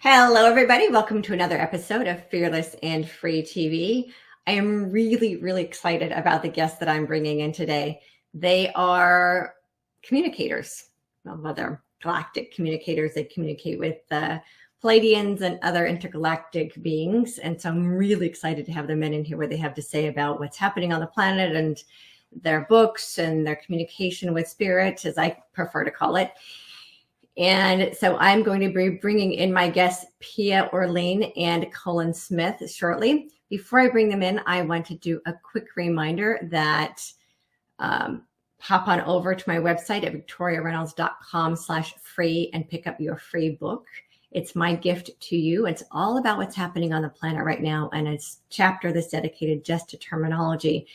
Hello, everybody. Welcome to another episode of Fearless and Free TV. I am really excited about the guests that I'm bringing in today. They are communicators. Well, they're galactic communicators. They communicate with Pleiadians and other intergalactic beings. And so I'm really excited to have them in here, what they have to say about what's happening on the planet and their books and their communication with spirit, as I prefer to call it. And so I'm going to be bringing in my guests, Pia, Orleane, and Cullen Smith shortly. Before I bring them in, I want to do a quick reminder that hop on over to my website at victoriareynolds.com/free and pick up your free book. It's my gift to you. It's all about what's happening on the planet right now. And it's a chapter that's dedicated just to terminology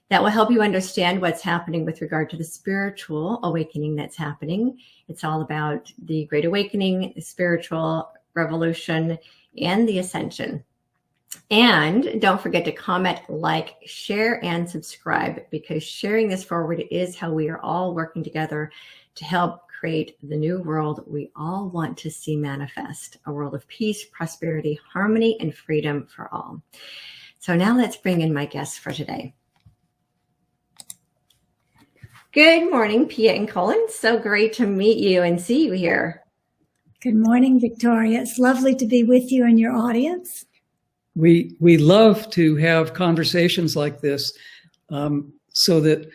that will help you understand what's happening with regard to the spiritual awakening that's happening. It's all about the Great Awakening, the spiritual revolution, and the ascension. And don't forget to comment, like, share, and subscribe, because sharing this forward is how we are all working together to help create the new world we all want to see manifest, a world of peace, prosperity, harmony, and freedom for all. So now let's bring in my guests for today. Good morning, Pia and Cullen. So great to meet you and see you here. Good morning, Victoria. It's lovely to be with you and your audience. We love to have conversations like this so that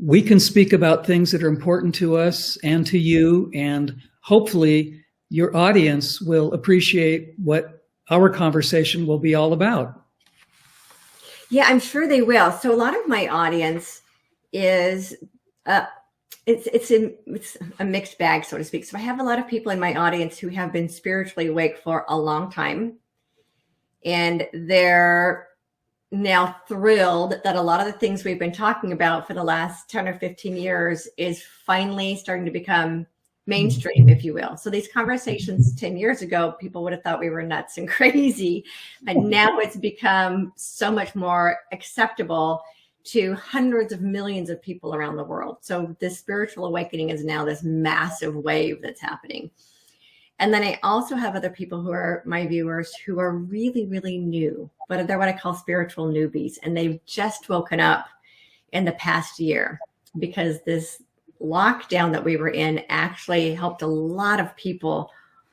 we can speak about things that are important to us and to you, and hopefully your audience will appreciate what our conversation will be all about. Yeah, I'm sure they will. So a lot of my audience is it's a mixed bag, so to speak. So I have a lot of people in my audience who have been spiritually awake for a long time, and they're now thrilled that a lot of the things we've been talking about for the last 10 or 15 years is finally starting to become mainstream, if you will. So these conversations 10 years ago, people would have thought we were nuts and crazy, but now it's become so much more acceptable to hundreds of millions of people around the world. So this spiritual awakening is now this massive wave that's happening. And then I also have other people who are my viewers who are really new, but they're what I call spiritual newbies. And they've just woken up in the past year because this lockdown that we were in actually helped a lot of people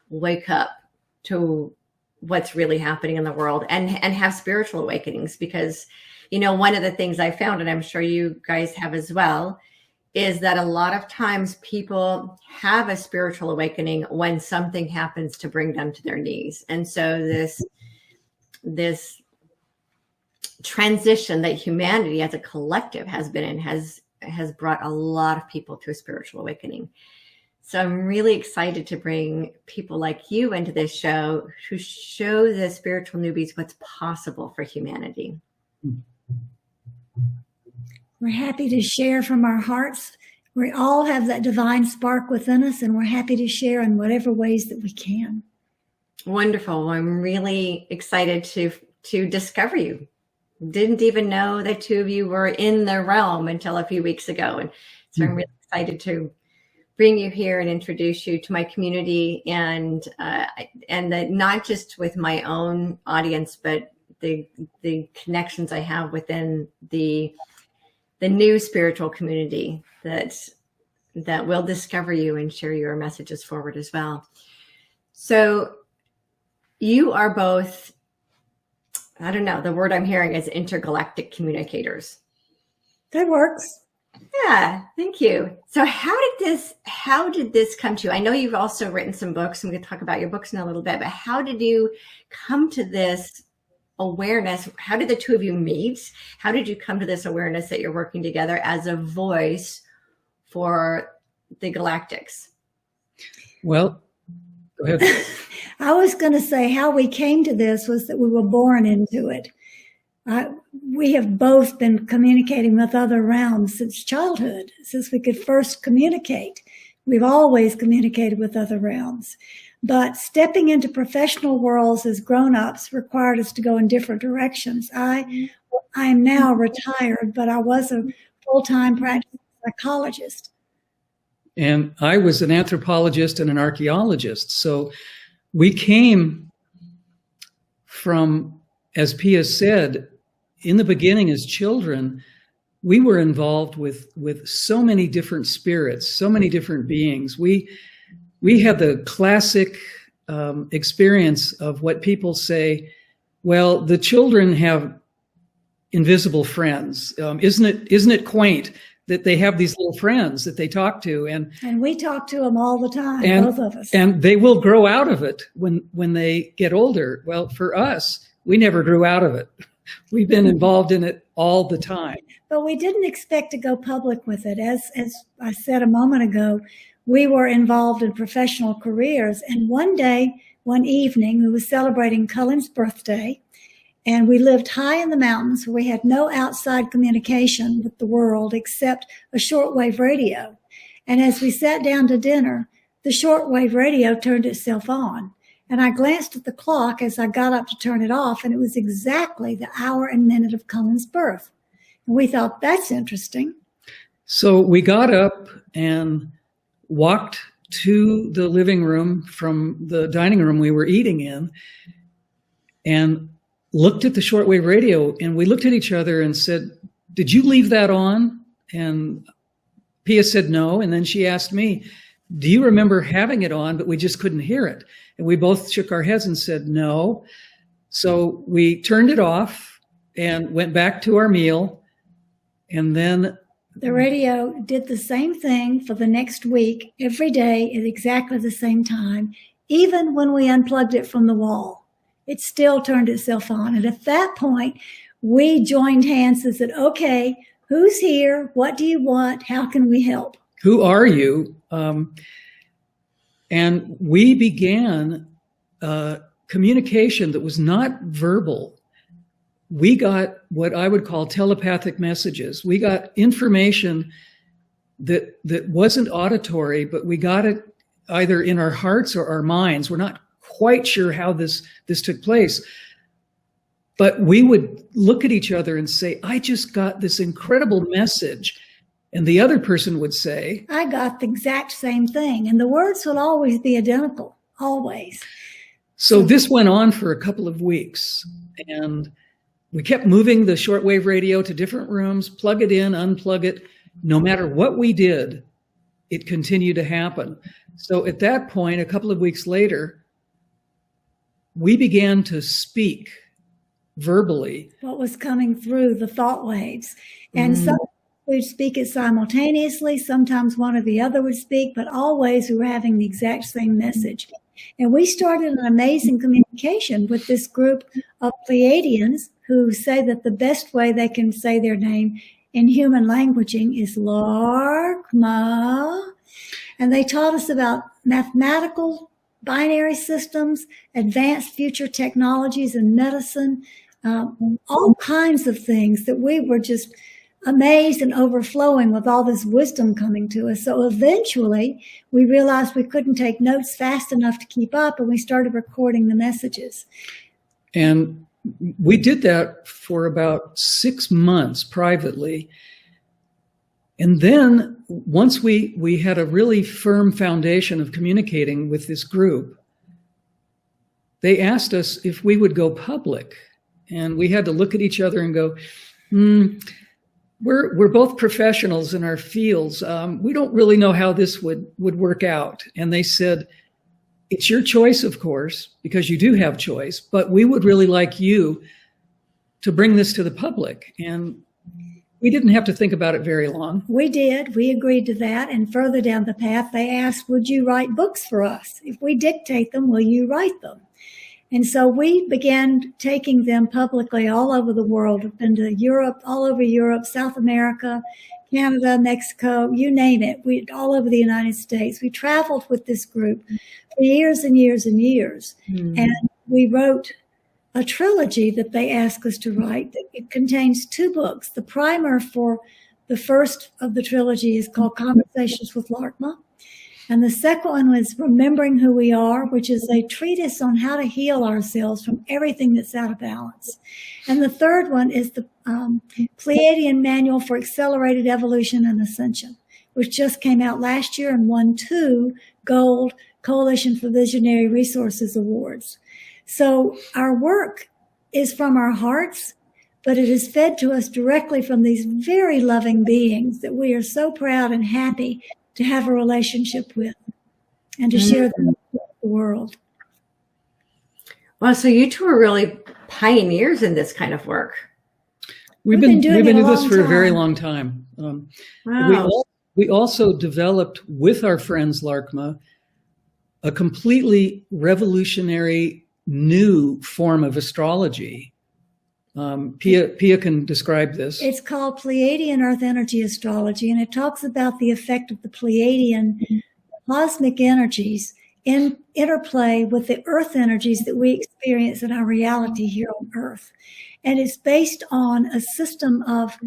wake up to what's really happening in the world and have spiritual awakenings. Because you know, one of the things I found, and I'm sure you guys have as well, is that a lot of times people have a spiritual awakening when something happens to bring them to their knees. And so this transition that humanity as a collective has been in has brought a lot of people to a spiritual awakening. So I'm really excited to bring people like you into this show who show the spiritual newbies what's possible for humanity. We're happy to share from our hearts. We all have that divine spark within us, and we're happy to share in whatever ways that we can. Wonderful. I'm really excited to discover you. Didn't even know the two of you were in the realm until a few weeks ago. And so I'm really excited to bring you here and introduce you to my community and not just with my own audience, but the connections I have within the new spiritual community that will discover you and share your messages forward as well. So you are both, I don't know, the word I'm hearing is intergalactic communicators. That works. Yeah, thank you. So how did this come to you? I know you've also written some books, and we can talk about your books in a little bit, but how did you come to this awareness? How did the two of you meet? How did you come to this awareness that you're working together as a voice for the galactics? Well, go ahead. I was going to say how we came to this was that we were born into it. We have both been communicating with other realms since childhood, since we could first communicate. We've always communicated with other realms. But stepping into professional worlds as grown-ups required us to go in different directions. I am now retired, but I was a full-time practicing psychologist. And I was an anthropologist and an archaeologist. So we came from, as Pia said, in the beginning as children, we were involved with so many different spirits, so many different beings. We had the classic experience of what people say, well, the children have invisible friends. Isn't it quaint that they have these little friends that they talk to? And we talk to them all the time, both of us. And they will grow out of it when they get older. Well, for us, we never grew out of it. We've been involved in it all the time. But we didn't expect to go public with it. As I said a moment ago, we were involved in professional careers. And one evening, we were celebrating Cullen's birthday. And we lived high in the mountains where we had no outside communication with the world except a shortwave radio. And as we sat down to dinner, the shortwave radio turned itself on. And I glanced at the clock as I got up to turn it off, and it was exactly the hour and minute of Cullen's birth. And we thought, that's interesting. So we got up and walked to the living room from the dining room we were eating in and looked at the shortwave radio, and we looked at each other and said, did you leave that on? And Pia said no. And then she asked me, do you remember having it on, but we just couldn't hear it? And we both shook our heads and said no. So we turned it off and went back to our meal. And then the radio did the same thing for the next week, every day at exactly the same time, even when we unplugged it from the wall. It still turned itself on. And at that point, we joined hands and said, okay, who's here? What do you want? How can we help? Who are you? And we began communication that was not verbal. We got what I would call telepathic messages. We got information that wasn't auditory, but we got it either in our hearts or our minds. We're not quite sure how this took place. But we would look at each other and say, I just got this incredible message. And the other person would say, I got the exact same thing. And the words will always be identical, always. So this went on for a couple of weeks. And we kept moving the shortwave radio to different rooms, plug it in, unplug it. No matter what we did, it continued to happen. So at that point, a couple of weeks later, we began to speak verbally what was coming through the thought waves. And some would speak it simultaneously. Sometimes one or the other would speak, but always we were having the exact same message. And we started an amazing communication with this group of Pleiadians who say that the best way they can say their name in human languaging is Laarkmaa. And they taught us about mathematical binary systems, advanced future technologies in medicine, all kinds of things that we were just amazed and overflowing with all this wisdom coming to us. So eventually we realized we couldn't take notes fast enough to keep up, and we started recording the messages. And we did that for about 6 months privately. And then once we had a really firm foundation of communicating with this group, they asked us if we would go public. And we had to look at each other and go, we're both professionals in our fields. We don't really know how this would work out. And they said, it's your choice, of course, because you do have choice, but we would really like you to bring this to the public. And we didn't have to think about it very long. We did. We agreed to that. And further down the path, they asked, would you write books for us? If we dictate them, will you write them? And so we began taking them publicly all over the world. We've been to Europe, all over Europe, South America, Canada, Mexico, you name it. All over the United States. We traveled with this group for years and years and years. And we wrote a trilogy that they asked us to write. It contains 2 books. The primer for the first of the trilogy is called Conversations with Laarkmaa. And the second one was Remembering Who We Are, which is a treatise on how to heal ourselves from everything that's out of balance. And the third one is the Pleiadian Manual for Accelerated Evolution and Ascension, which just came out last year and won 2 gold Coalition for Visionary Resources Awards. So our work is from our hearts, but it is fed to us directly from these very loving beings that we are so proud and happy to have a relationship with and to share them with the world. Well, so you two are really pioneers in this kind of work. We've been doing this for a very time. long time. Wow. We also developed with our friends Laarkmaa a completely revolutionary new form of astrology. Pia can describe this. It's called Pleiadian Earth Energy Astrology, and it talks about the effect of the Pleiadian cosmic energies in interplay with the earth energies that we experience in our reality here on Earth. And it's based on a system of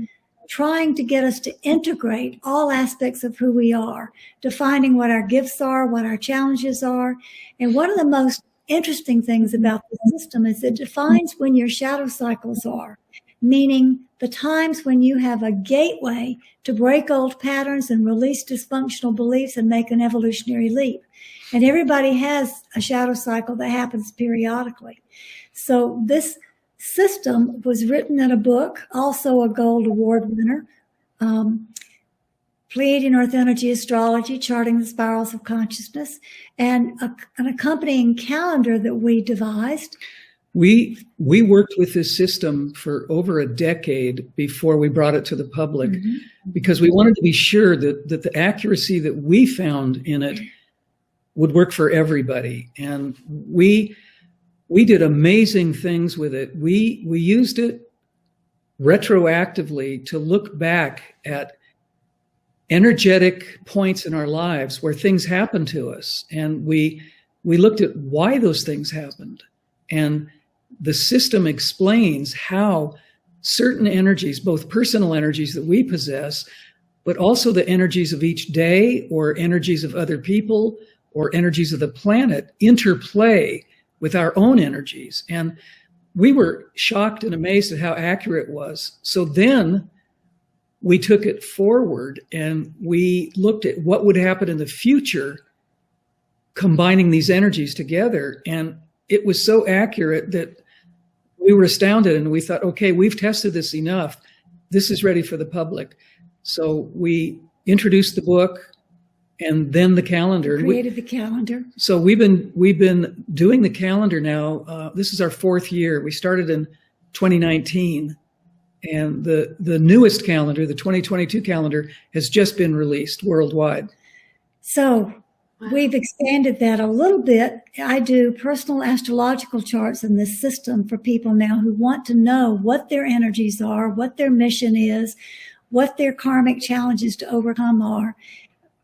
trying to get us to integrate all aspects of who we are, defining what our gifts are, what our challenges are. And one of the most interesting things about the system is it defines when your shadow cycles are, meaning the times when you have a gateway to break old patterns and release dysfunctional beliefs and make an evolutionary leap. And everybody has a shadow cycle that happens periodically. So this system was written in a book, also a gold award winner, Pleiadian Earth Energy Astrology, Charting the Spirals of Consciousness, and an accompanying calendar that we devised. We worked with this system for over a decade before we brought it to the public, because we wanted to be sure that the accuracy that we found in it would work for everybody. And we did amazing things with it. We used it retroactively to look back at energetic points in our lives where things happened to us. And we looked at why those things happened. And the system explains how certain energies, both personal energies that we possess, but also the energies of each day or energies of other people or energies of the planet interplay with our own energies. And we were shocked and amazed at how accurate it was. So then we took it forward and we looked at what would happen in the future combining these energies together. And it was so accurate that we were astounded, and we thought, okay, we've tested this enough. This is ready for the public. So we introduced the book and then the calendar. Created the calendar. So we've been doing the calendar now. This is our 4th year. We started in 2019, and the newest calendar, the 2022 calendar, has just been released worldwide. So we've expanded that a little bit. I do personal astrological charts in this system for people now who want to know what their energies are, what their mission is, what their karmic challenges to overcome are.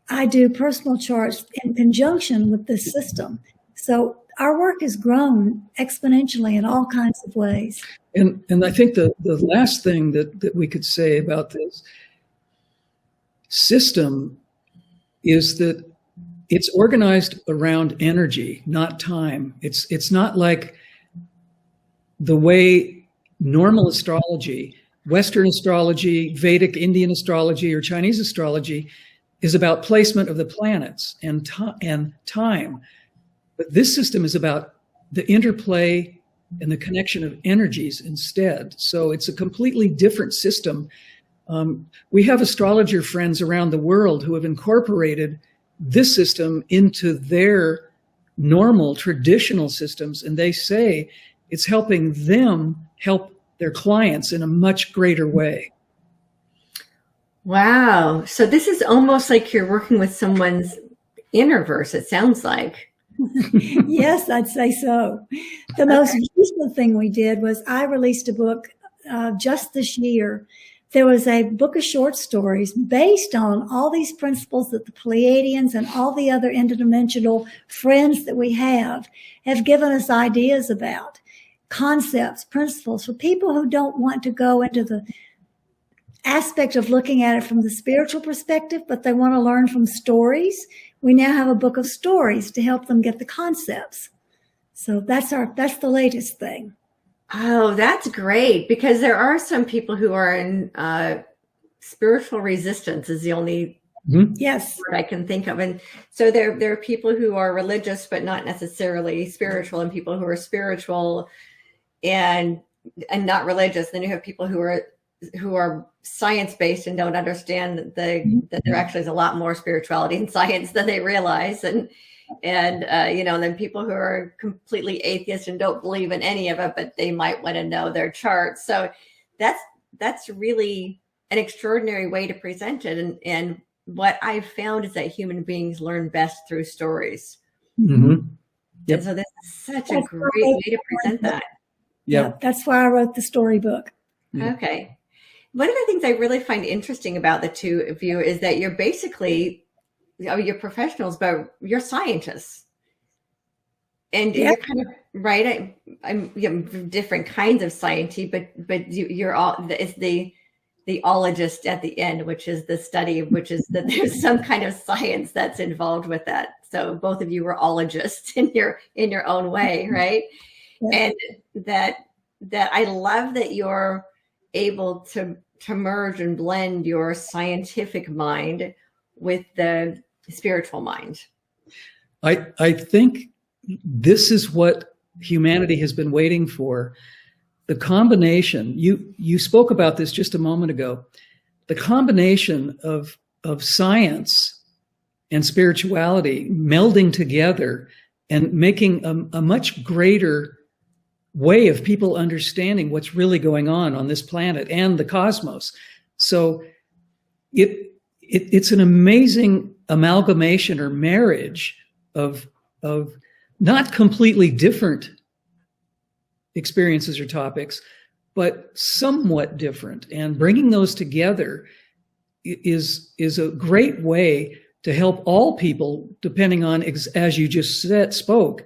I do personal charts in conjunction with this system. So our work has grown exponentially in all kinds of ways. And I think the last thing that we could say about this system is that it's organized around energy, not time. It's not like the way normal astrology, Western astrology, Vedic Indian astrology, or Chinese astrology is about placement of the planets and time. But this system is about the interplay and the connection of energies instead. So it's a completely different system. We have astrologer friends around the world who have incorporated this system into their normal traditional systems, and they say it's helping them help their clients in a much greater way. Wow. So this is almost like you're working with someone's innerverse, it sounds like. Yes, I'd say so. The most useful thing we did was I released a book just this year. There was a book of short stories based on all these principles that the Pleiadians and all the other interdimensional friends that we have given us ideas about, concepts, principles for people who don't want to go into the aspect of looking at it from the spiritual perspective, but they want to learn from stories. We now have a book of stories to help them get the concepts. So that's the latest thing. Oh, that's great, because there are some people who are in spiritual resistance is the only Yes. word I can think of. And so there are people who are religious but not necessarily spiritual, and people who are spiritual and not religious. Then you have people who are science-based and don't understand that there actually is a lot more spirituality in science than they realize. And then people who are completely atheist and don't believe in any of it, but they might want to know their chart. So that's really an extraordinary way to present it. And what I've found is that human beings learn best through stories. Mm-hmm. Yep. And so this is such a great way to present that. Yeah, that's why I wrote the storybook. Okay. One of the things I really find interesting about the two of you is that you're basically, you're professionals, but you're scientists. And you're kind of right. I'm different kinds of science, but you're all, it's the ologist at the end, which is the study, which is that there's some kind of science that's involved with that. So both of you were ologists in your own way, right? And that I love that you're able to merge and blend your scientific mind with the spiritual mind. I think this is what humanity has been waiting for. The combination, you spoke about this just a moment ago, the combination of science and spirituality melding together and making a much greater way of people understanding what's really going on this planet and the cosmos. So it's an amazing amalgamation or marriage of not completely different experiences or topics, but somewhat different. And bringing those together is a great way to help all people, depending on, as you just spoke,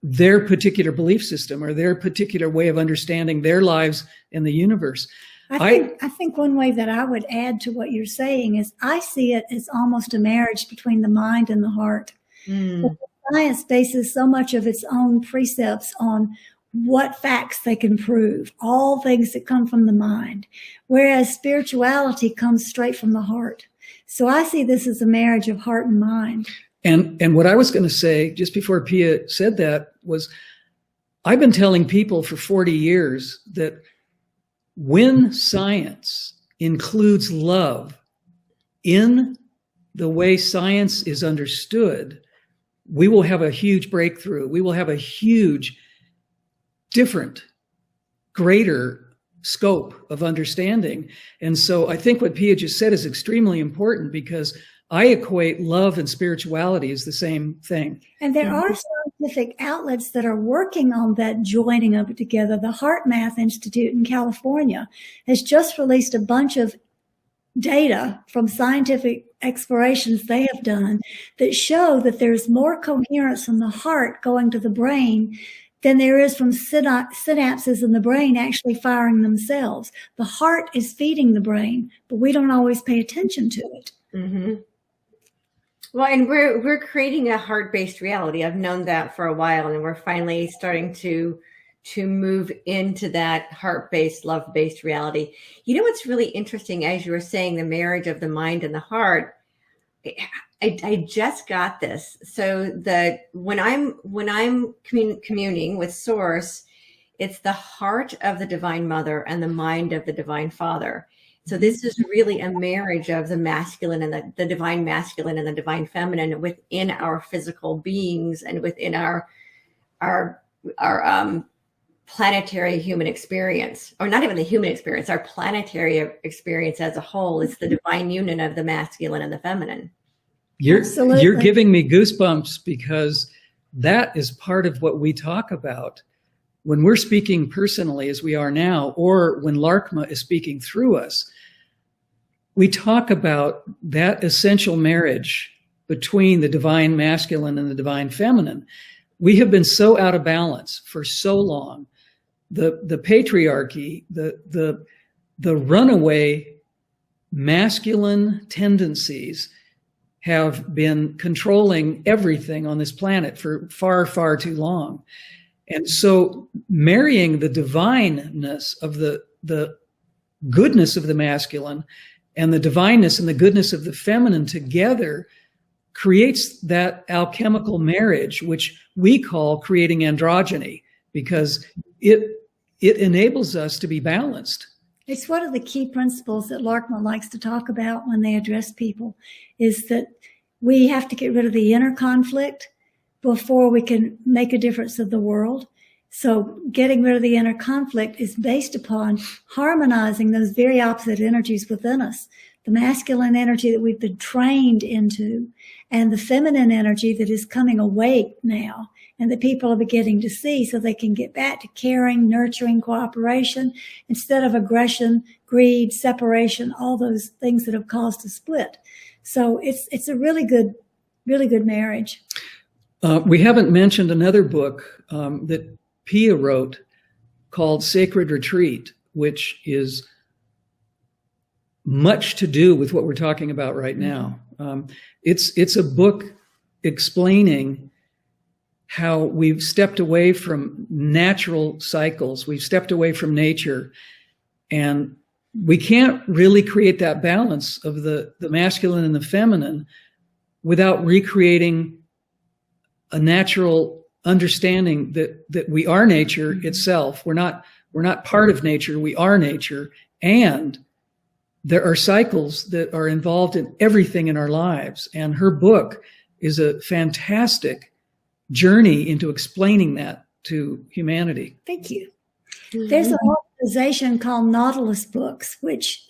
their particular belief system or their particular way of understanding their lives and the universe. I think one way that I would add to what you're saying is I see it as almost a marriage between the mind and the heart. But science bases so much of its own precepts on what facts they can prove, all things that come from the mind, whereas spirituality comes straight from the heart. So I see this as a marriage of heart and mind. And what I was going to say just before Pia said that was, I've been telling people for 40 years that when science includes love in the way science is understood, we will have a huge breakthrough. We will have a huge, different, greater scope of understanding. And so I think what Pia just said is extremely important, because I equate love and spirituality as the same thing. And there are scientific outlets that are working on that joining of it together. The Heart Math Institute in California has just released a bunch of data from scientific explorations they have done that show that there's more coherence from the heart going to the brain than there is from synapses in the brain actually firing themselves. The heart is feeding the brain, but we don't always pay attention to it. Mm-hmm. Well, and we're creating a heart-based reality. I've known that for a while, and we're finally starting to move into that heart-based, love-based reality. You know what's really interesting, as you were saying, the marriage of the mind and the heart, I just got this. So that when I'm communing with Source, it's the heart of the Divine Mother and the mind of the Divine Father. So this is really a marriage of the masculine and the divine masculine and the divine feminine within our physical beings and within our planetary human experience, or not even the human experience, our planetary experience as a whole. It's the divine union of the masculine and the feminine. You're giving me goosebumps, because that is part of what we talk about when we're speaking personally as we are now, or when Laarkmaa is speaking through us. We talk about that essential marriage between the divine masculine and the divine feminine. We have been so out of balance for so long. The patriarchy, the runaway masculine tendencies have been controlling everything on this planet for far, far too long. And so marrying the divineness of the goodness of the masculine and the divineness and the goodness of the feminine together creates that alchemical marriage, which we call creating androgyny, because it enables us to be balanced. It's one of the key principles that Laarkmaa likes to talk about when they address people, is that we have to get rid of the inner conflict before we can make a difference in the world. So getting rid of the inner conflict is based upon harmonizing those very opposite energies within us. The masculine energy that we've been trained into, and the feminine energy that is coming awake now, and that people are beginning to see, so they can get back to caring, nurturing, cooperation, instead of aggression, greed, separation, all those things that have caused a split. So it's a really good marriage. We haven't mentioned another book that Pia wrote called Sacred Retreat, which is much to do with what we're talking about right now. It's a book explaining how we've stepped away from natural cycles. We've stepped away from nature, and we can't really create that balance of the masculine and the feminine without recreating a natural understanding that we are nature itself. We're not part of nature. We are nature, and there are cycles that are involved in everything in our lives. And her book is a fantastic journey into explaining that to humanity. Thank you. There's an organization called Nautilus Books, which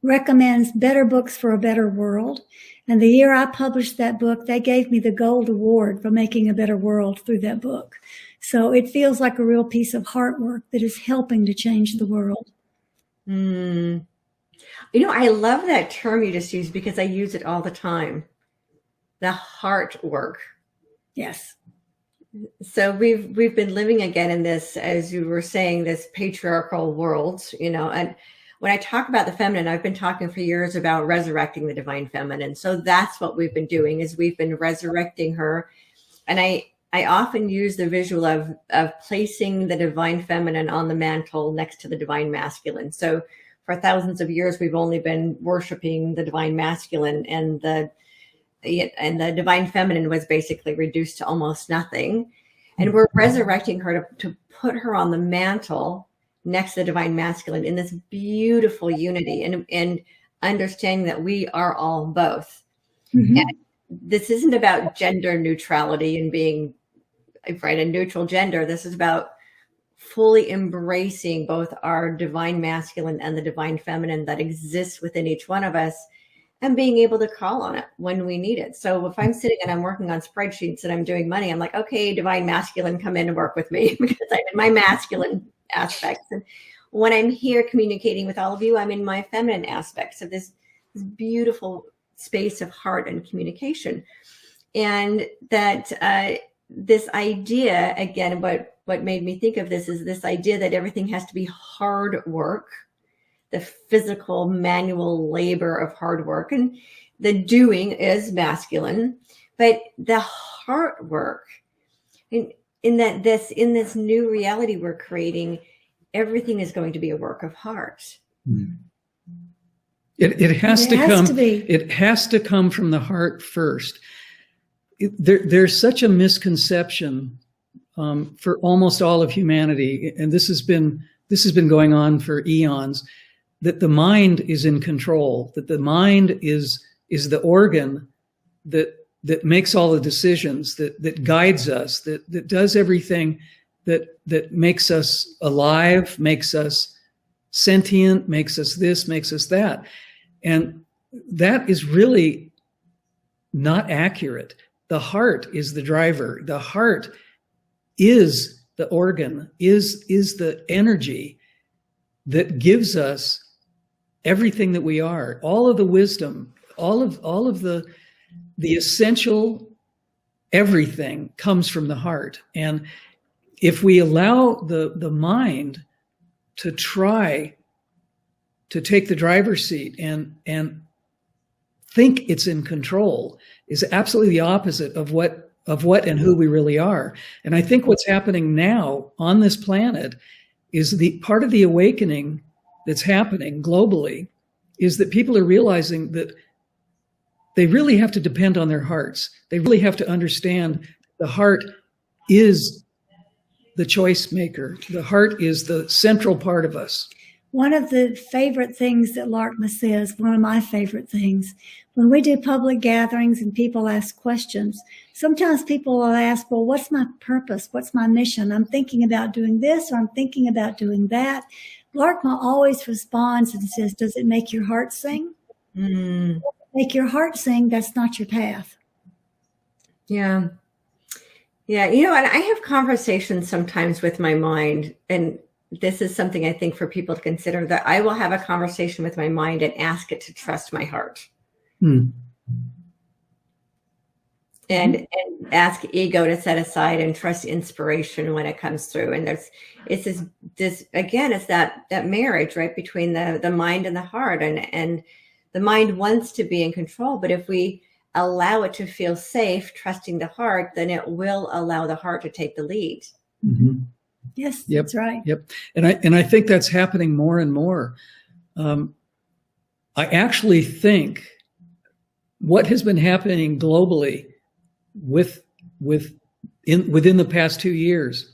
recommends better books for a better world. And the year I published that book, they gave me the Gold Award for making a better world through that book. So it feels like a real piece of heart work that is helping to change the world. You know, I love that term you just used, because I use it all the time. The heart work. Yes. So we've been living again in this, as you were saying, this patriarchal world, you know, and when I talk about the feminine, I've been talking for years about resurrecting the divine feminine. So that's what we've been doing, is we've been resurrecting her. And I often use the visual of placing the divine feminine on the mantle next to the divine masculine. So for thousands of years, we've only been worshiping the divine masculine, and the divine feminine was basically reduced to almost nothing. And we're resurrecting her to put her on the mantle next to the divine masculine in this beautiful unity, and understanding that we are all both. Mm-hmm. And this isn't about gender neutrality and being a neutral gender. This is about fully embracing both our divine masculine and the divine feminine that exists within each one of us, and being able to call on it when we need it. So if I'm sitting and I'm working on spreadsheets and I'm doing money, I'm like, okay, divine masculine, come in and work with me, because I'm in my masculine aspects. And when I'm here communicating with all of you, I'm in my feminine aspects of this beautiful space of heart and communication. And that this idea, again, what made me think of this is this idea that everything has to be hard work, the physical manual labor of hard work, and the doing is masculine, but the heart work, in this new reality we're creating, everything is going to be a work of heart. It has to come from the heart first. There's such a misconception for almost all of humanity, and this has been going on for eons, that the mind is in control, that the mind is the organ that makes all the decisions, that guides us, that does everything that makes us alive, makes us sentient, makes us this, makes us that. And that is really not accurate. The heart is the driver. The heart is the organ, is the energy that gives us everything that we are, all of the wisdom, all of the essential everything comes from the heart. And if we allow the mind to try to take the driver's seat and think it's in control, is absolutely the opposite of what and who we really are. And I think what's happening now on this planet is the part of the awakening that's happening globally is that people are realizing that they really have to depend on their hearts. They really have to understand the heart is the choice maker. The heart is the central part of us. One of the favorite things that Laarkmaa says, one of my favorite things, when we do public gatherings and people ask questions, sometimes people will ask, well, what's my purpose? What's my mission? I'm thinking about doing this, or I'm thinking about doing that. Laarkmaa always responds and says, does it make your heart sing? Make your heart sing, that's not your path. Yeah. Yeah. You know, and I have conversations sometimes with my mind, and this is something I think for people to consider, that I will have a conversation with my mind and ask it to trust my heart. And ask ego to set aside and trust inspiration when it comes through. And it's this again, it's that marriage, right, between the mind and the heart. And the mind wants to be in control, but if we allow it to feel safe, trusting the heart, then it will allow the heart to take the lead. Yes, that's right. Yep. And I think that's happening more and more. I actually think what has been happening globally within the past 2 years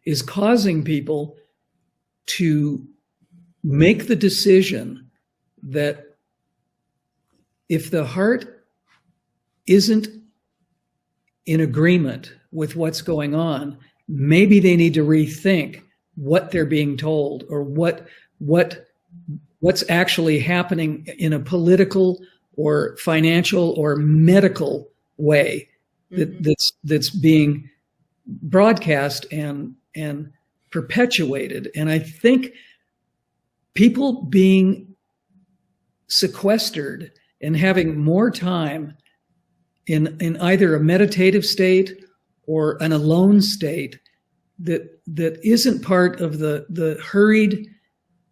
is causing people to make the decision that if the heart isn't in agreement with what's going on, maybe they need to rethink what they're being told, or what's actually happening in a political or financial or medical way that's being broadcast and perpetuated. And I think people being sequestered and having more time in either a meditative state or an alone state that isn't part of the hurried,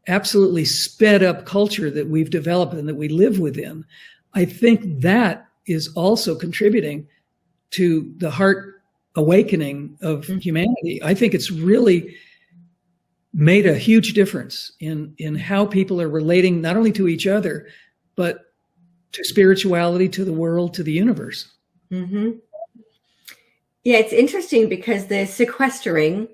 absolutely sped up culture that we've developed and that we live within. I think that is also contributing to the heart awakening of humanity. I think it's really made a huge difference in how people are relating, not only to each other, but to spirituality, to the world, to the universe. Yeah, it's interesting because the sequestering,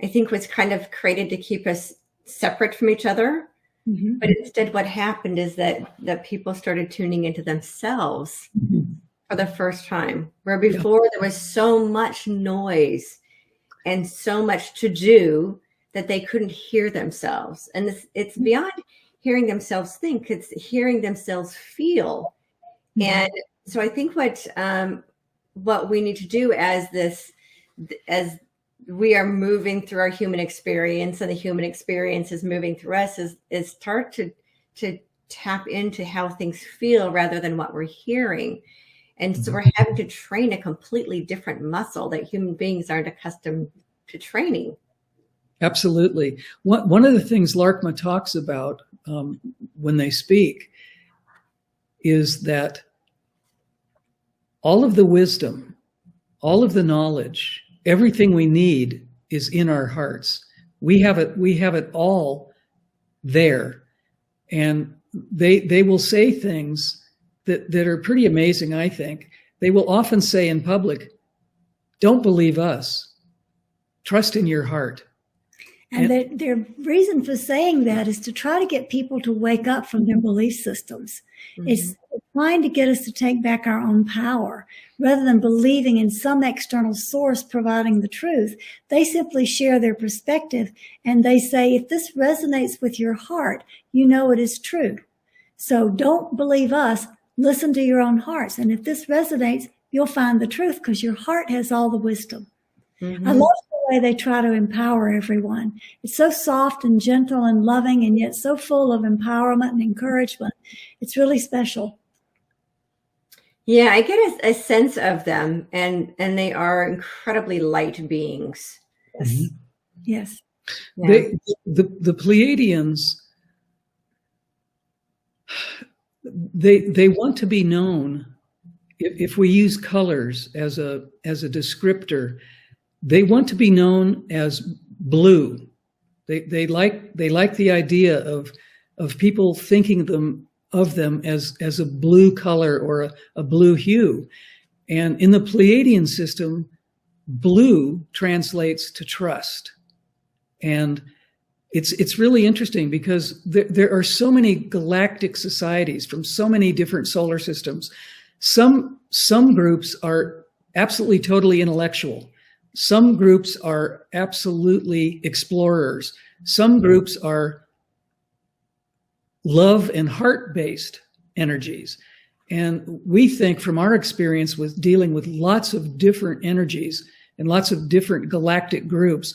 I think, was kind of created to keep us separate from each other. But instead what happened is that people started tuning into themselves for the first time, where before there was so much noise and so much to do that they couldn't hear themselves. And it's beyond hearing themselves think, it's hearing themselves feel. And so I think what we need to do as we are moving through our human experience, and the human experience is moving through us, is start to tap into how things feel rather than what we're hearing. And so we're having to train a completely different muscle that human beings aren't accustomed to training. Absolutely. One of the things Laarkmaa talks about when they speak is that all of the wisdom, all of the knowledge, everything we need is in our hearts. We have it all there. And they will say things that are pretty amazing, I think. They will often say in public, don't believe us. Trust in your heart. And their reason for saying that is to try to get people to wake up from their belief systems. It's trying to get us to take back our own power rather than believing in some external source providing the truth. They simply share their perspective and they say, if this resonates with your heart, you know it is true. So don't believe us, listen to your own hearts. And if this resonates, you'll find the truth because your heart has all the wisdom. I love the way they try to empower everyone. It's so soft and gentle and loving and yet so full of empowerment and encouragement. It's really special. Yeah, I get a sense of them, and they are incredibly light beings. Yes. Yeah. The Pleiadians, they want to be known. If we use colors as a descriptor, they want to be known as blue. They like the idea of of people thinking of them as a blue color or a blue hue. And in the Pleiadian system, blue translates to trust. And it's really interesting because there are so many galactic societies from so many different solar systems. Some groups are absolutely totally intellectual. Some groups are absolutely explorers. Some groups are love and heart-based energies. And we think from our experience with dealing with lots of different energies and lots of different galactic groups,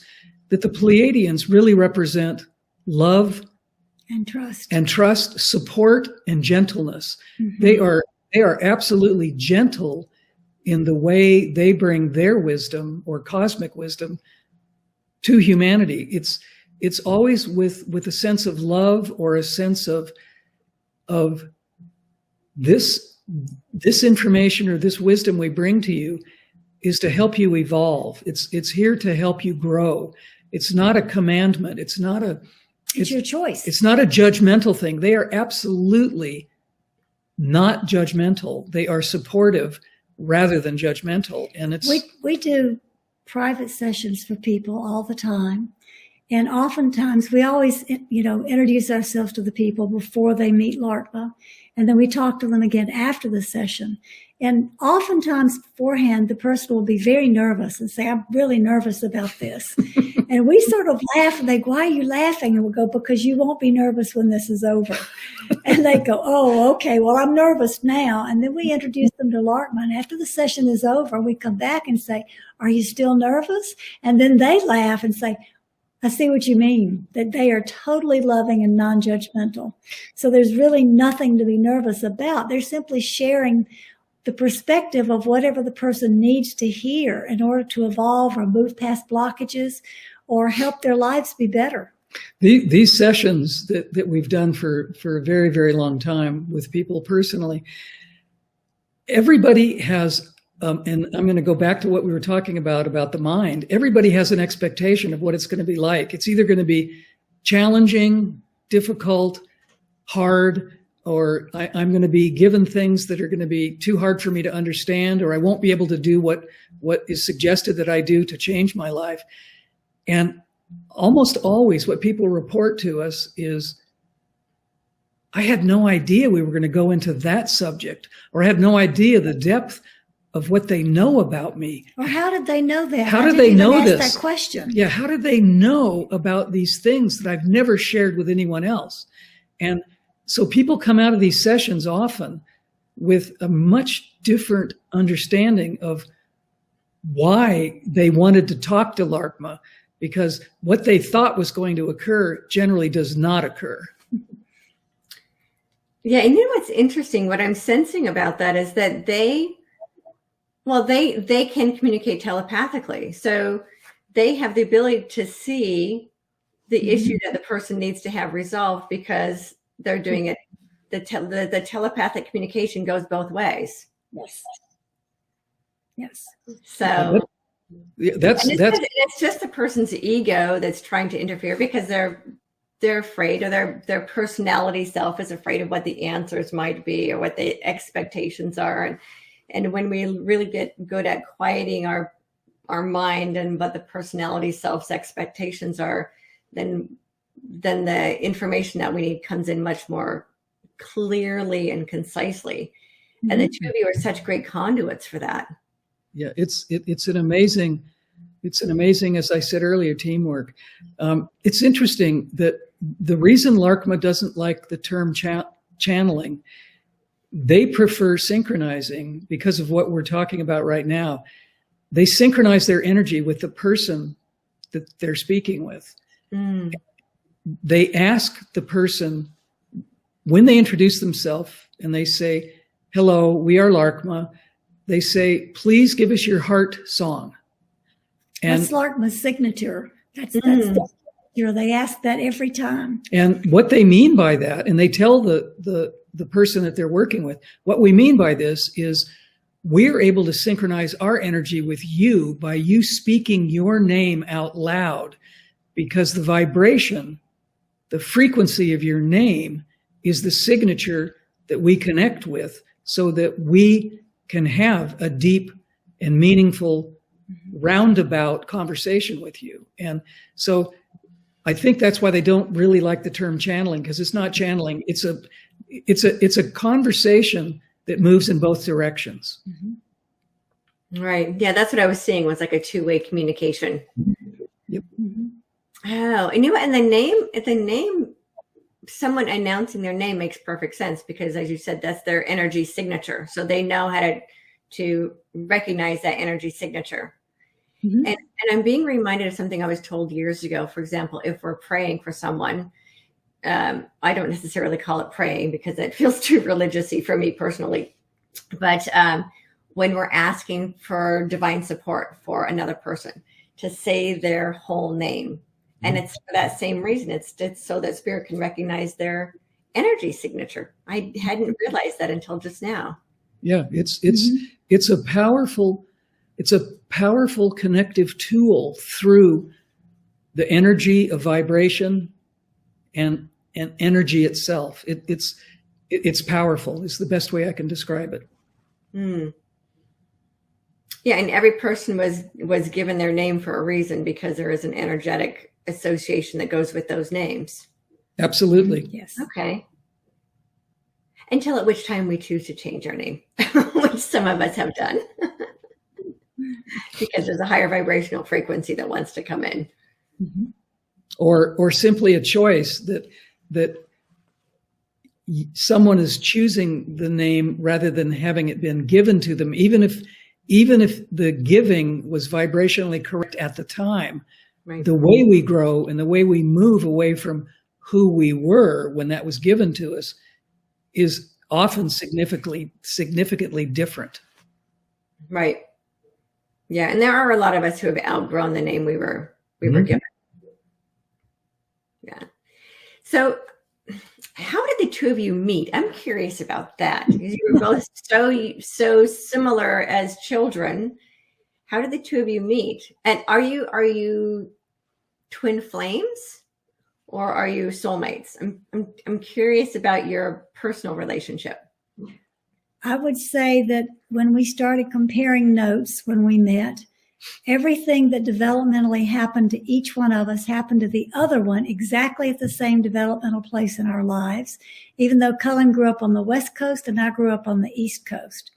that the Pleiadians really represent love and trust, support, and gentleness. Mm-hmm. They are absolutely gentle in the way they bring their wisdom or cosmic wisdom to humanity. It's always with a sense of love or a sense of this information or this wisdom we bring to you is to help you evolve. It's here to help you grow. It's not a commandment. It's your choice. It's not a judgmental thing. They are absolutely not judgmental. They are supportive rather than judgmental. And we do private sessions for people all the time. And oftentimes we always, introduce ourselves to the people before they meet Laarkmaa. And then we talk to them again after the session. And oftentimes beforehand, the person will be very nervous and say, I'm really nervous about this. And we sort of laugh and they go, why are you laughing? And we'll go, because you won't be nervous when this is over. And they go, oh, okay, well, I'm nervous now. And then we introduce them to Laarkmaa. And after the session is over, we come back and say, are you still nervous? And then they laugh and say, I see what you mean, that they are totally loving and non-judgmental. So there's really nothing to be nervous about. They're simply sharing the perspective of whatever the person needs to hear in order to evolve or move past blockages or help their lives be better. These sessions that we've done for a very, very long time with people personally, everybody has, and I'm going to go back to what we were talking about the mind. Everybody has an expectation of what it's going to be like. It's either going to be challenging, difficult, hard, or I'm going to be given things that are going to be too hard for me to understand, or I won't be able to do what is suggested that I do to change my life. And almost always what people report to us is, I had no idea we were going to go into that subject, or I had no idea the depth of what they know about me. Or how did they know that? How did they know this? That question. Yeah, how did they know about these things that I've never shared with anyone else? And so people come out of these sessions often with a much different understanding of why they wanted to talk to Laarkmaa, because what they thought was going to occur generally does not occur. Yeah, and you know what's interesting? What I'm sensing about that is that they can communicate telepathically. So they have the ability to see the issue that the person needs to have resolved because they're doing it. The telepathic communication goes both ways. Yes. So it's just the person's ego that's trying to interfere because they're afraid, or their personality self is afraid of what the answers might be or what the expectations are. And when we really get good at quieting our mind and what the personality self's expectations are, then the information that we need comes in much more clearly and concisely. Mm-hmm. And the two of you are such great conduits for that. Yeah, it's an amazing, as I said earlier, teamwork. It's interesting that the reason Laarkmaa doesn't like the term channeling, they prefer synchronizing because of what we're talking about right now. They synchronize their energy with the person that they're speaking with. Mm. They ask the person, when they introduce themselves and they say, hello, we are Laarkmaa, they say, please give us your heart song. And that's Laarkmaa's signature. That's the signature. They ask that every time. And what they mean by that, and they tell the person that they're working with, what we mean by this is we're able to synchronize our energy with you by you speaking your name out loud, because the vibration the frequency of your name is the signature that we connect with, so that we can have a deep and meaningful roundabout conversation with you. And so I think that's why they don't really like the term channeling, because it's not channeling. It's a conversation that moves in both directions. Mm-hmm. Right. Yeah, that's what I was seeing, was like a two-way communication. Yep. Mm-hmm. Oh, and you know, and the name, someone announcing their name makes perfect sense, because as you said, that's their energy signature. So they know how to recognize that energy signature. Mm-hmm. And I'm being reminded of something I was told years ago. For example, if we're praying for someone, I don't necessarily call it praying because it feels too religious-y for me personally. But when we're asking for divine support for another person, to say their whole name. And it's for that same reason. It's so that spirit can recognize their energy signature. I hadn't realized that until just now. Yeah, it's a powerful connective tool through the energy of vibration and energy itself. It's powerful. It's the best way I can describe it. Mm. Yeah, and every person was given their name for a reason, because there is an energetic association that goes with those names. Absolutely. Yes. Okay. Until at which time we choose to change our name, which some of us have done, because there's a higher vibrational frequency that wants to come in. Mm-hmm. Or simply a choice that someone is choosing the name rather than having it been given to them, even if the giving was vibrationally correct at the time. Right. The way we grow and the way we move away from who we were when that was given to us is often significantly different. Right. Yeah, and there are a lot of us who have outgrown the name we were given. Yeah. So how did the two of you meet? I'm curious about that. You were both so similar as children. How did the two of you meet? And are you twin flames, or are you soulmates? I'm curious about your personal relationship. I would say that when we started comparing notes when we met, everything that developmentally happened to each one of us happened to the other one exactly at the same developmental place in our lives, even though Cullen grew up on the West Coast and I grew up on the East Coast.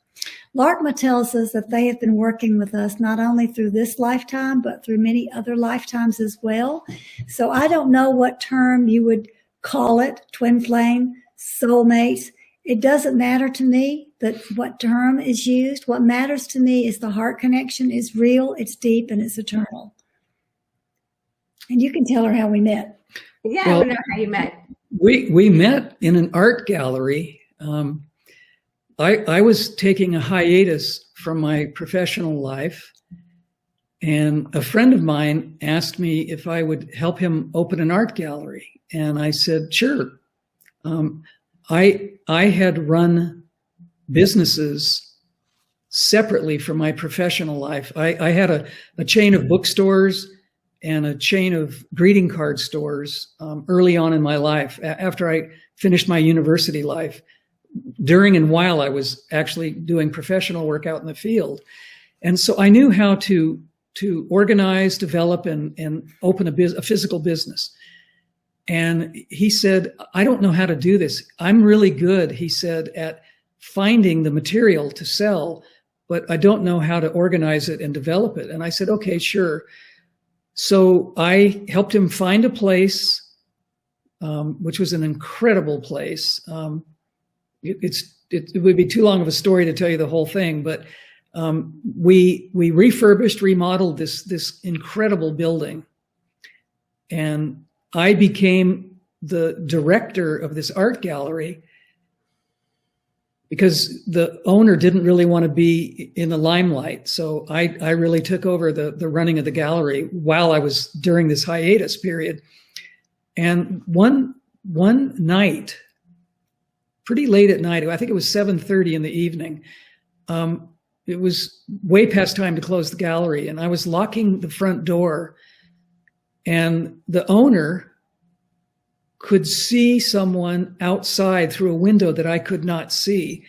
Laarkmaa tells us that they have been working with us not only through this lifetime, but through many other lifetimes as well. So I don't know what term you would call it, twin flame, soulmates. It doesn't matter to me that what term is used. What matters to me is the heart connection is real, it's deep, and it's eternal. And you can tell her how we met. Yeah, Well, I want to know how you met. We met in an art gallery. I was taking a hiatus from my professional life, and a friend of mine asked me if I would help him open an art gallery. And I said, sure. I had run businesses separately from my professional life. I had a chain of bookstores and a chain of greeting card stores early on in my life, after I finished my university life, during and while I was actually doing professional work out in the field. And so I knew how to organize, develop, and open a physical business. And he said, I don't know how to do this. I'm really good, he said, at finding the material to sell, but I don't know how to organize it and develop it. And I said, okay, sure. So I helped him find a place, which was an incredible place. It would be too long of a story to tell you the whole thing, but we refurbished, remodeled this incredible building. And I became the director of this art gallery because the owner didn't really want to be in the limelight. So I really took over the running of the gallery while I was during this hiatus period. And one night, pretty late at night, I think it was 7:30 in the evening, it was way past time to close the gallery, and I was locking the front door. And the owner could see someone outside through a window that I could not see.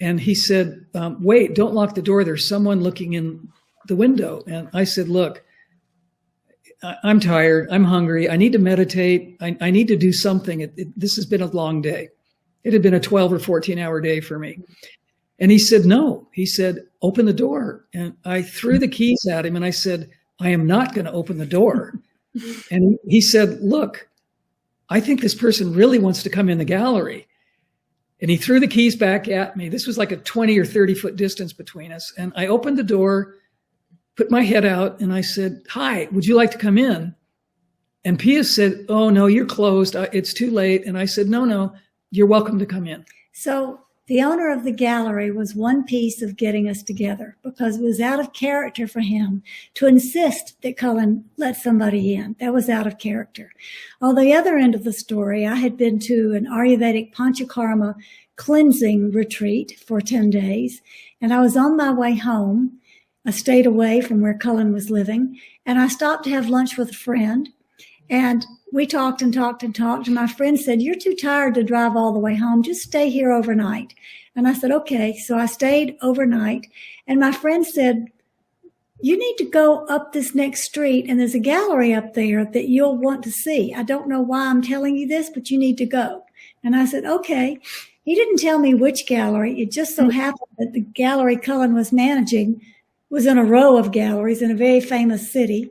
And he said, wait, don't lock the door. There's someone looking in the window. And I said, look, I'm tired. I'm hungry. I need to meditate. I need to do something. This has been a long day. It had been a 12 or 14-hour day for me. And he said, no. He said, open the door. And I threw the keys at him and I said, I am not going to open the door. And he said, look, I think this person really wants to come in the gallery. And he threw the keys back at me. This was like a 20 or 30 foot distance between us. And I opened the door, put my head out, and I said, hi, would you like to come in? And Pia said, oh, no, you're closed. It's too late. And I said, no, you're welcome to come in. So the owner of the gallery was one piece of getting us together, because it was out of character for him to insist that Cullen let somebody in. That was out of character. On the other end of the story, I had been to an Ayurvedic Panchakarma cleansing retreat for 10 days, and I was on my way home. I stayed away from where Cullen was living, and I stopped to have lunch with a friend, and we talked and talked and talked. And my friend said, you're too tired to drive all the way home. Just stay here overnight. And I said, okay. So I stayed overnight. And my friend said, you need to go up this next street, and there's a gallery up there that you'll want to see. I don't know why I'm telling you this, but you need to go. And I said, okay. He didn't tell me which gallery. It just so happened that the gallery Cullen was managing was in a row of galleries in a very famous city.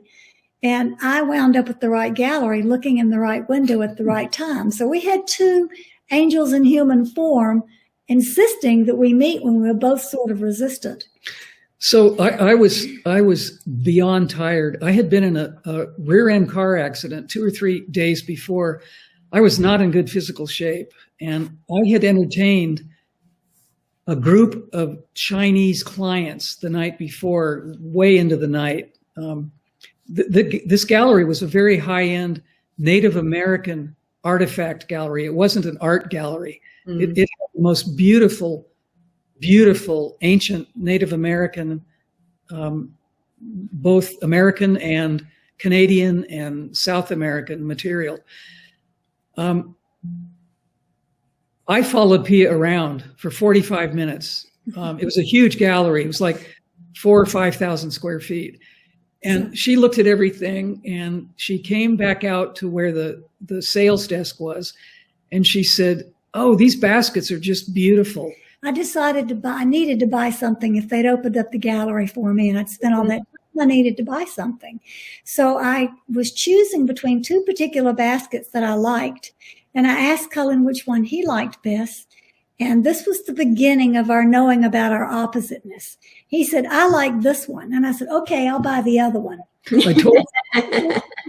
And I wound up at the right gallery, looking in the right window at the right time. So we had two angels in human form insisting that we meet when we were both sort of resistant. So I was beyond tired. I had been in a rear-end car accident 2 or 3 days before. I was not in good physical shape. And I had entertained a group of Chinese clients the night before, way into the night. This gallery was a very high-end Native American artifact gallery. It wasn't an art gallery. It had the most beautiful ancient Native American, both American and Canadian and South American material. I followed Pia around for 45 minutes. It was a huge gallery. It was like 4,000 or 5,000 square feet. And she looked at everything, and she came back out to where the sales desk was. And she said, oh, these baskets are just beautiful. I decided I needed to buy something if they'd opened up the gallery for me, and I'd spent all that time. I needed to buy something. So I was choosing between two particular baskets that I liked. And I asked Cullen which one he liked best. And this was the beginning of our knowing about our oppositeness. He said, I like this one. And I said, okay, I'll buy the other one. I told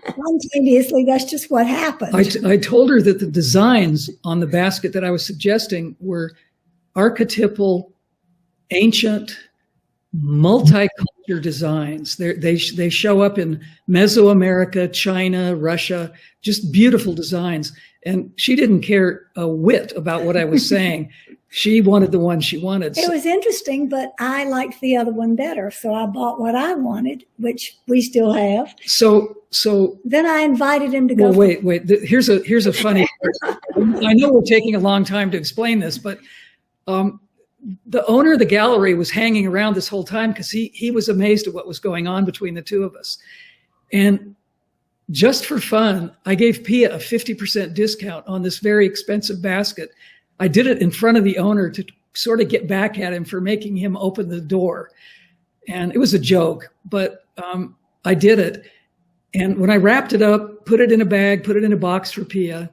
Spontaneously, that's just what happened. I told her that the designs on the basket that I was suggesting were archetypal, ancient, multicultural designs. They show up in Mesoamerica, China, Russia, just beautiful designs. And she didn't care a whit about what I was saying. She wanted the one she wanted. It was interesting, but I liked the other one better. So I bought what I wanted, which we still have. So then I invited him to go. Well, wait. Here's a funny part. I know we're taking a long time to explain this, but the owner of the gallery was hanging around this whole time because he was amazed at what was going on between the two of us. And just for fun, I gave Pia a 50% discount on this very expensive basket. I did it in front of the owner to sort of get back at him for making him open the door. And it was a joke, but I did it. And when I wrapped it up, put it in a bag, put it in a box for Pia,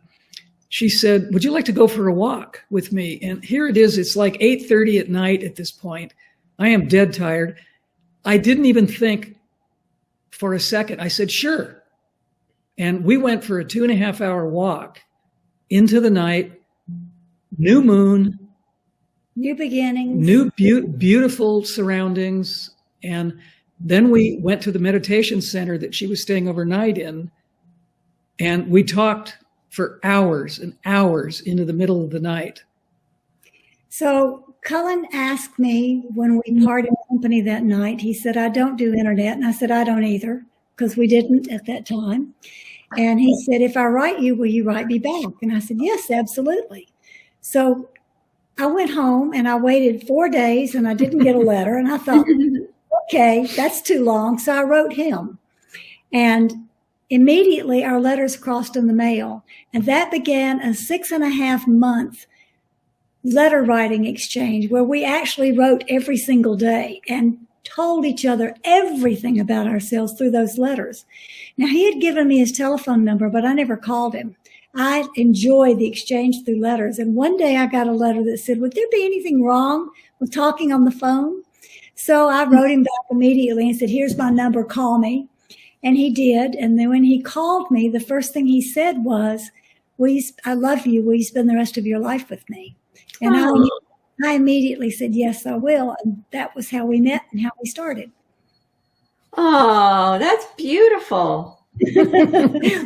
she said, would you like to go for a walk with me? And here it is. It's like 8:30 at night at this point. I am dead tired. I didn't even think for a second. I said, sure. And we went for a 2.5-hour walk into the night, new moon, new beginnings, new beautiful surroundings. And then we went to the meditation center that she was staying overnight in. And we talked for hours and hours into the middle of the night. So Cullen asked me when we parted company that night, he said, I don't do internet. And I said, I don't either, because we didn't at that time. And he said, if I write you, will you write me back? And I said, yes, absolutely. So I went home and I waited 4 days and I didn't get a letter. And I thought, okay, that's too long. So I wrote him. And immediately our letters crossed in the mail. And that began a 6.5 month letter writing exchange where we actually wrote every single day and told each other everything about ourselves through those letters. Now, he had given me his telephone number, but I never called him. I enjoy the exchange through letters. And one day I got a letter that said, would there be anything wrong with talking on the phone? So I wrote him back immediately and said, here's my number, call me. And he did. And then when he called me, the first thing he said was, I love you. Will you spend the rest of your life with me? And I immediately said, yes, I will. And that was how we met and how we started. Oh, that's beautiful.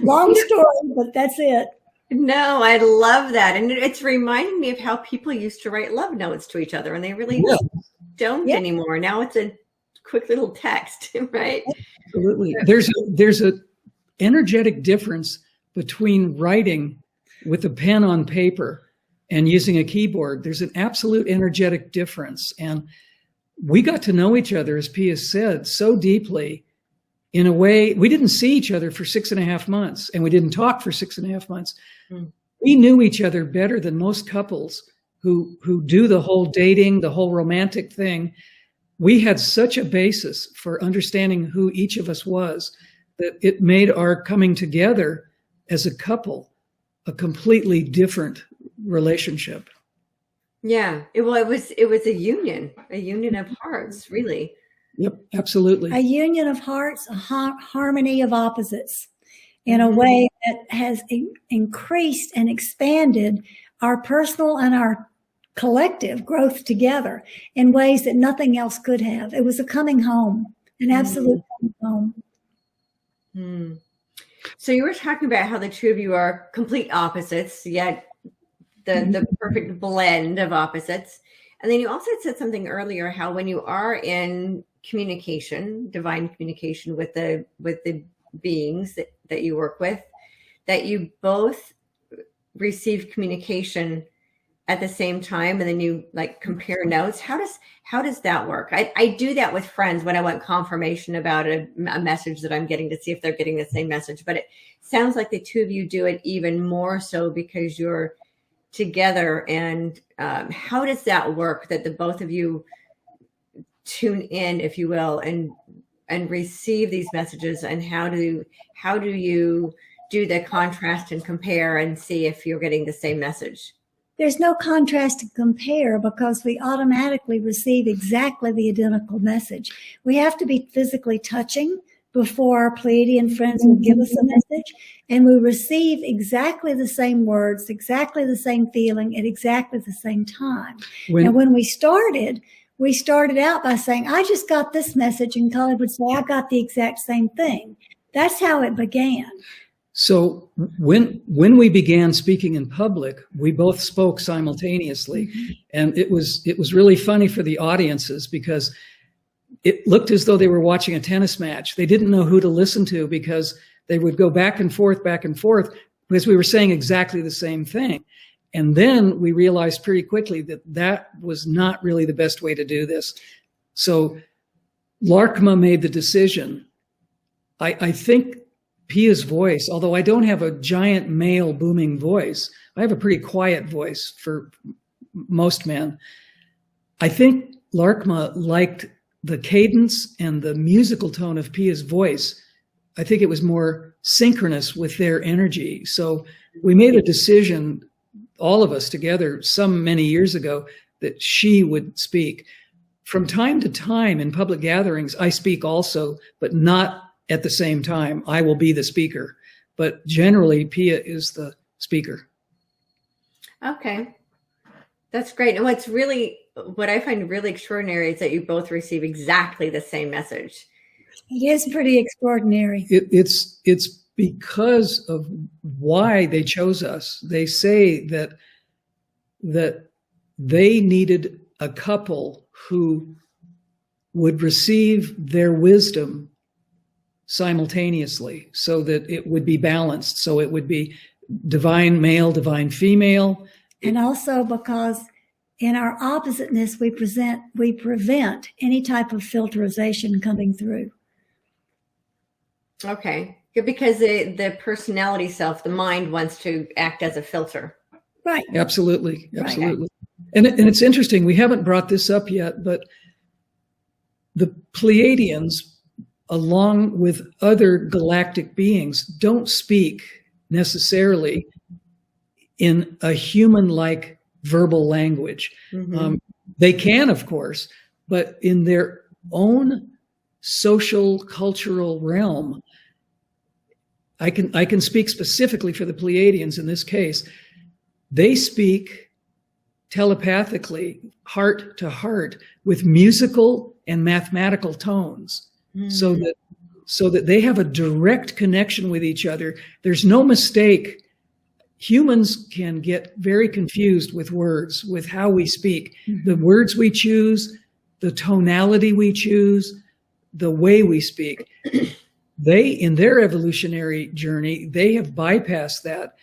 Long story, but that's it. No, I love that. And it's reminding me of how people used to write love notes to each other, and they really don't anymore. Now it's a quick little text, right? Absolutely. There's a energetic difference between writing with a pen on paper and using a keyboard. There's an absolute energetic difference. And we got to know each other, as Pia said, so deeply in a way. We didn't see each other for 6.5 months, and we didn't talk for 6.5 months. We knew each other better than most couples who do the whole dating, the whole romantic thing. We had such a basis for understanding who each of us was that it made our coming together as a couple a completely different relationship. Yeah. It was a union of hearts, really. Yep, absolutely. A union of hearts, a harmony of opposites in a way that has increased and expanded our personal and our collective growth together in ways that nothing else could have. It was a coming home, an absolute coming home. So you were talking about how the two of you are complete opposites, yet the perfect blend of opposites. And then you also said something earlier, how when you are in communication, divine communication with the beings that you work with, that you both receive communication at the same time, and then you like compare notes. How does that work? I do that with friends when I want confirmation about a message that I'm getting, to see if they're getting the same message. But it sounds like the two of you do it even more so because you're together. And how does that work, that the both of you tune in, if you will, and receive these messages? And how do you do the contrast and compare and see if you're getting the same message? There's no contrast to compare because we automatically receive exactly the identical message. We have to be physically touching before our Pleiadian friends will give us a message, and we receive exactly the same words, exactly the same feeling at exactly the same time. Now, when we started out by saying, I just got this message, and Cullen would say, I got the exact same thing. That's how it began. So when we began speaking in public, we both spoke simultaneously. And it was really funny for the audiences because it looked as though they were watching a tennis match. They didn't know who to listen to because they would go back and forth because we were saying exactly the same thing. And then we realized pretty quickly that was not really the best way to do this. So Laarkmaa made the decision. I think Pia's voice, although I don't have a giant male booming voice, I have a pretty quiet voice for most men. I think Laarkmaa liked the cadence and the musical tone of Pia's voice. I think it was more synchronous with their energy. So we made a decision, all of us together, many years ago, that she would speak. From time to time in public gatherings, I speak also, but not at the same time. I will be the speaker, but generally Pia is the speaker. Okay. That's great. And what I find really extraordinary is that you both receive exactly the same message. It is pretty extraordinary. It's because of why they chose us. They say that they needed a couple who would receive their wisdom simultaneously so that it would be balanced. So it would be divine male, divine female. And also because in our oppositeness, we prevent any type of filterization coming through. Okay. Because the personality self, the mind, wants to act as a filter. Right. Absolutely. Right. And it's interesting. We haven't brought this up yet, but the Pleiadians, along with other galactic beings, don't speak necessarily in a human-like verbal language. Mm-hmm. They can, of course, but in their own social, cultural realm, I can speak specifically for the Pleiadians in this case. They speak telepathically, heart to heart, with musical and mathematical tones, so that they have a direct connection with each other. There's no mistake. Humans can get very confused with words, with how we speak, the words we choose, the tonality we choose, the way we speak. They, in their evolutionary journey, they have bypassed that.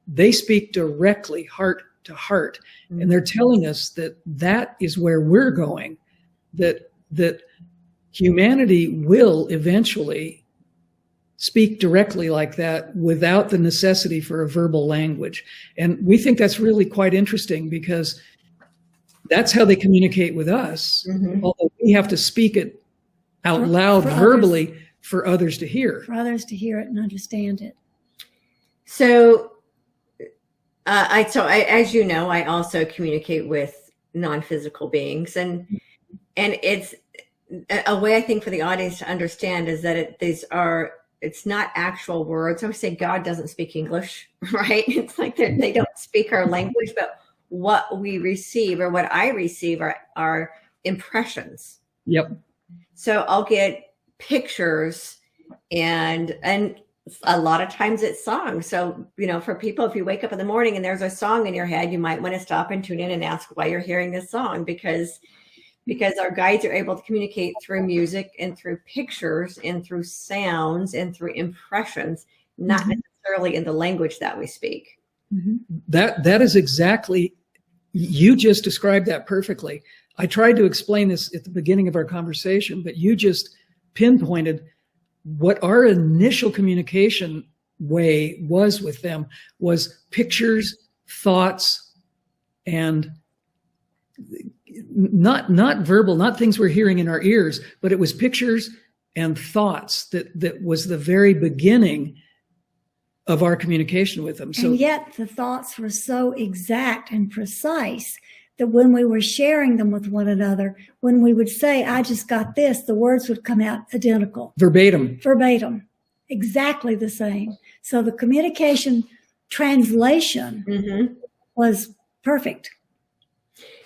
They speak directly, heart to heart. And they're telling us that that is where we're going, that humanity will eventually speak directly like that without the necessity for a verbal language. And we think that's really quite interesting because that's how they communicate with us, although we have to speak it out loud verbally for others to hear. For others to hear it and understand it. So, as you know, I also communicate with non-physical beings, and it's a way I think for the audience to understand is that it's not actual words. I would say God doesn't speak English, right? It's like they don't speak our language, but what we receive or what I receive are impressions. Yep. So I'll get pictures and a lot of times it's songs. So, for people, if you wake up in the morning and there's a song in your head, you might want to stop and tune in and ask why you're hearing this song, because our guides are able to communicate through music and through pictures and through sounds and through impressions, not necessarily in the language that we speak. That is exactly, you just described that perfectly. I tried to explain this at the beginning of our conversation, but you just pinpointed what our initial communication way was with them was pictures, thoughts, and not verbal, not things we're hearing in our ears, but it was pictures and thoughts that was the very beginning of our communication with them. So, and yet the thoughts were so exact and precise that when we were sharing them with one another, when we would say, I just got this, the words would come out identical. Verbatim, exactly the same. So the communication translation was perfect.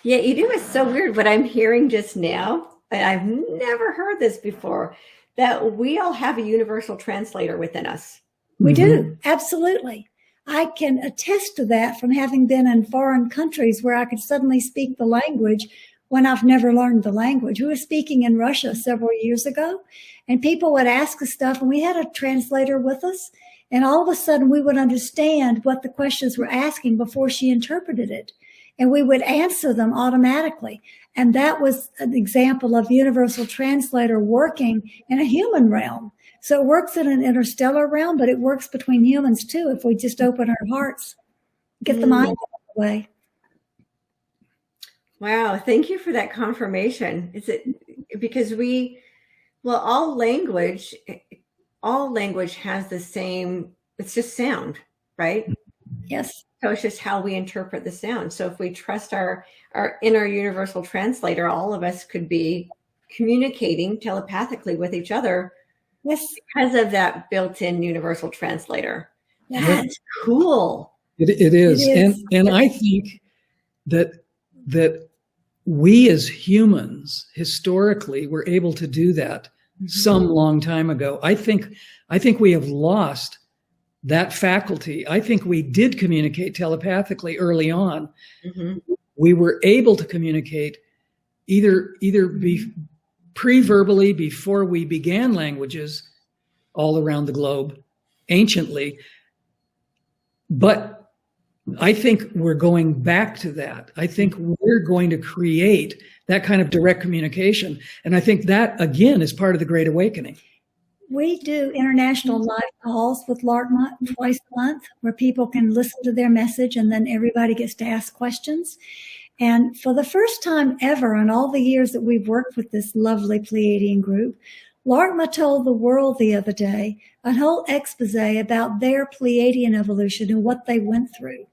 Yeah, it's so weird what I'm hearing just now, and I've never heard this before, that we all have a universal translator within us. We do, absolutely. I can attest to that from having been in foreign countries where I could suddenly speak the language when I've never learned the language. We were speaking in Russia several years ago, and people would ask us stuff, and we had a translator with us, and all of a sudden we would understand what the questions were asking before she interpreted it, and we would answer them automatically. And that was an example of universal translator working in a human realm. So it works in an interstellar realm, but it works between humans too if we just open our hearts, get the mind out of the way. Wow, thank you for that confirmation. Is it because all language has the same, it's just sound, right? Yes. So it's just how we interpret the sound. So if we trust our inner universal translator, all of us could be communicating telepathically with each other. Yes. Because of that built-in universal translator. Yes. That's cool. It is. And I think that we as humans historically were able to do that some long time ago. I think we have lost that faculty. I think we did communicate telepathically early on. We were able to communicate either pre-verbally before we began languages, all around the globe anciently. But I think we're going back to that. I think we're going to create that kind of direct communication. And I think that, again, is part of the Great Awakening. We do international live calls with Laarkmaa twice a month where people can listen to their message and then everybody gets to ask questions. And for the first time ever in all the years that we've worked with this lovely Pleiadian group, Laarkmaa told the world the other day a whole expose about their Pleiadian evolution and what they went through.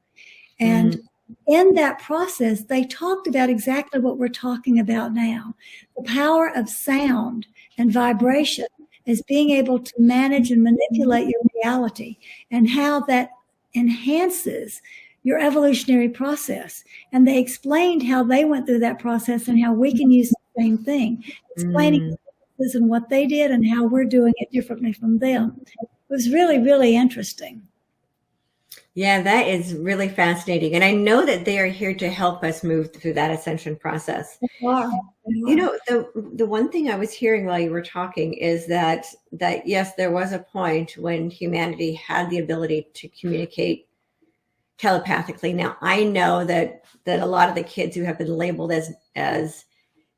And in that process, they talked about exactly what we're talking about now, the power of sound and vibration as being able to manage and manipulate your reality and how that enhances your evolutionary process. And they explained how they went through that process and how we can use the same thing, explaining this and what they did and how we're doing it differently from them. It was really, really interesting. Yeah, that is really fascinating. And I know that they are here to help us move through that ascension process. They are. You know, the one thing I was hearing while you were talking is that yes, there was a point when humanity had the ability to communicate telepathically. Now, I know that a lot of the kids who have been labeled as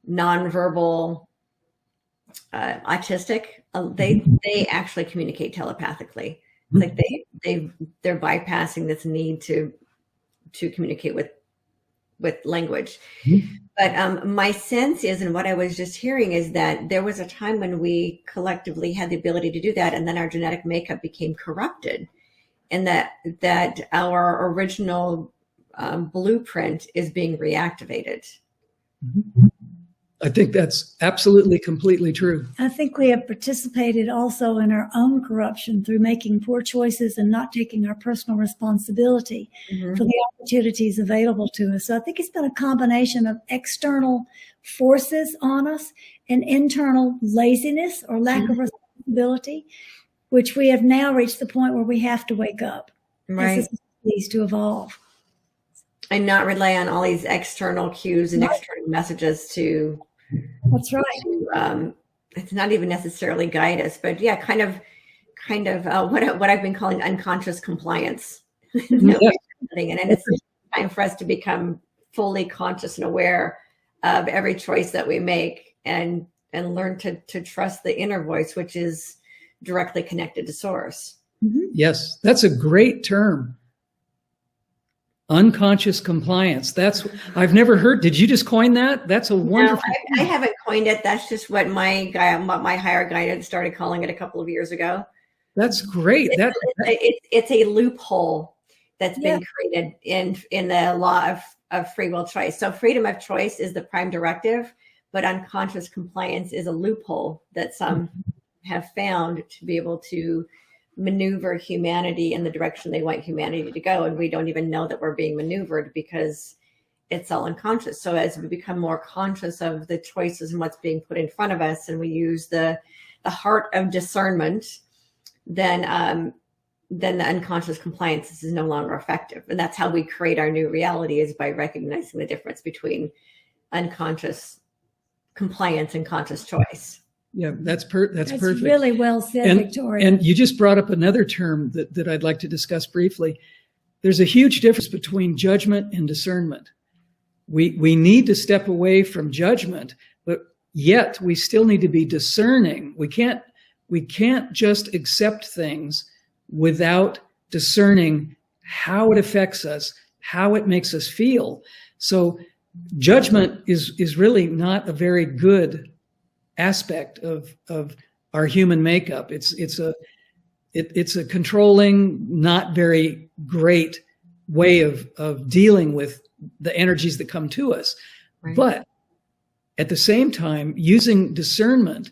nonverbal autistic, they actually communicate telepathically. Like they're bypassing this need to communicate with language. But my sense is, and what I was just hearing is that there was a time when we collectively had the ability to do that, and then our genetic makeup became corrupted, and that our original blueprint is being reactivated. I think that's absolutely, completely true. I think we have participated also in our own corruption through making poor choices and not taking our personal responsibility for the opportunities available to us. So I think it's been a combination of external forces on us and internal laziness or lack of responsibility, which we have now reached the point where we have to wake up. Right. This needs to evolve. And not rely on all these external cues and external messages to. That's right. It's not even necessarily guide us, but yeah, kind of what I've been calling unconscious compliance. And it's time for us to become fully conscious and aware of every choice that we make, and learn to trust the inner voice, which is directly connected to source. Yes, that's a great term. Unconscious compliance. I've never heard. Did you just coin that? That's a wonderful. No, I haven't coined it. That's just what my higher guide started calling it a couple of years ago. That's great. It's a loophole that's been created in the law of free will choice. So freedom of choice is the prime directive, but unconscious compliance is a loophole that some have found to be able to maneuver humanity in the direction they want humanity to go. And we don't even know that we're being maneuvered because it's all unconscious. So as we become more conscious of the choices and what's being put in front of us, and we use the heart of discernment, then the unconscious compliance is no longer effective. And that's how we create our new reality, is by recognizing the difference between unconscious compliance and conscious choice. Yeah, that's perfect. Really well said, Victoria. And you just brought up another term that I'd like to discuss briefly. There's a huge difference between judgment and discernment. We need to step away from judgment, but yet we still need to be discerning. We can't just accept things without discerning how it affects us, how it makes us feel. So judgment is really not a very good aspect of our human makeup. It's a controlling, not very great way of dealing with the energies that come to us. Right. But at the same time, using discernment,